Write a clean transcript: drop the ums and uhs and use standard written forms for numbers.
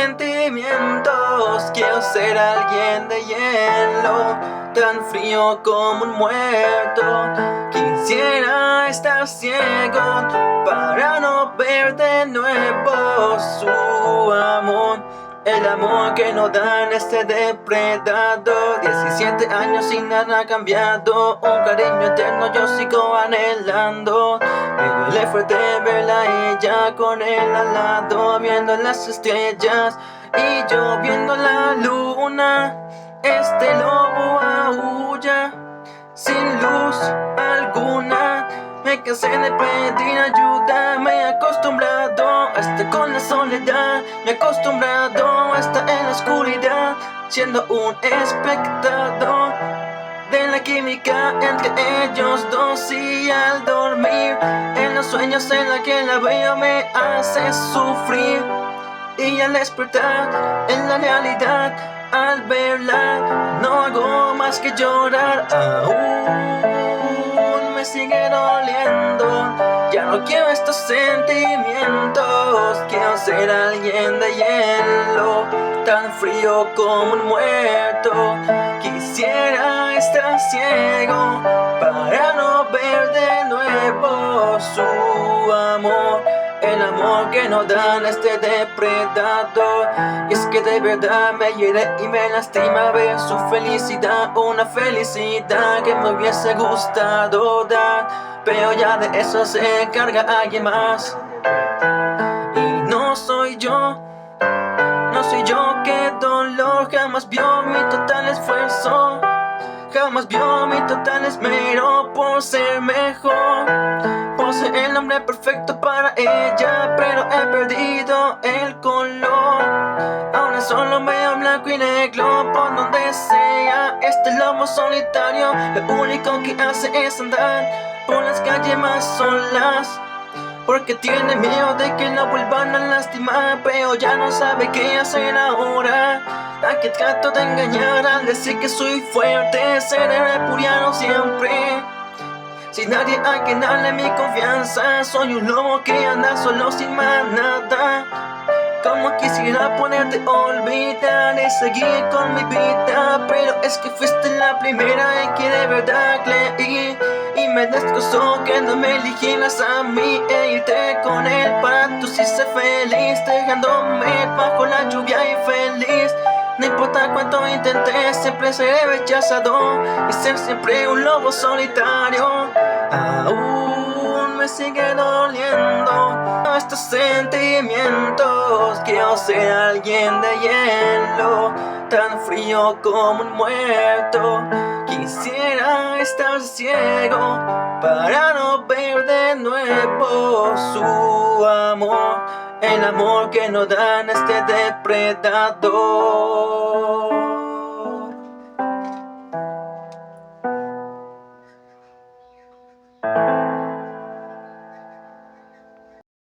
sentimientos. Quiero ser alguien de hielo, tan frío como un muerto. Quisiera estar ciego para no ver de nuevo su amor. El amor que nos dan este depredador. 17 años y nada ha cambiado. Un cariño eterno yo sigo anhelando. Me duele fuerte verla a ella con él al lado, viendo las estrellas y yo viendo la luna. Este lobo aúlla sin luz alguna. Me cansé de pedir ayuda, me he acostumbrado a estar con la soledad. Me he acostumbrado a estar en la oscuridad, siendo un espectador de la química entre ellos dos. Y al dormir, en los sueños en la que la veo me hace sufrir. Y al despertar, en la realidad, al verla, no hago más que llorar. Aún me sigue doliendo, ya no quiero estos sentimientos. Quiero ser alguien de hielo, tan frío como un muerto. Quisiera estar ciego para no ver de nuevo su amor. El amor que nos dan este depredador. Y es que de verdad me hiere y me lastima ver su felicidad. Una felicidad que me hubiese gustado dar, pero ya de eso se encarga alguien más. Y no soy yo, no soy yo. Qué dolor, jamás vio mi total esfuerzo, jamás vio mi total esmero por ser mejor, por ser el hombre perfecto para ella. Pero he perdido el color, ahora solo veo blanco y negro por donde sea. Este lobo solitario lo único que hace es andar por las calles más solas, porque tiene miedo de que lo vuelvan a lastimar, pero ya no sabe qué hacer ahora. A que trato de engañar al decir que soy fuerte, seré repudiado siempre, sin nadie a quien darle mi confianza. Soy un lobo que anda solo sin manada. Como quisiera poderte olvidar y seguir con mi vida, pero es que fuiste la primera en que de verdad creí. Y me destrozó que no me eligieras a mí e irte con él para tú sí ser feliz, dejándome bajo la lluvia infeliz. No importa cuánto intenté, siempre seré rechazado y ser siempre un lobo solitario. Aún me sigue doliendo estos sentimientos. Quiero ser alguien de hielo, tan frío como un muerto. Quisiera estar ciego para no ver de nuevo su amor. El amor que nos dan este depredador.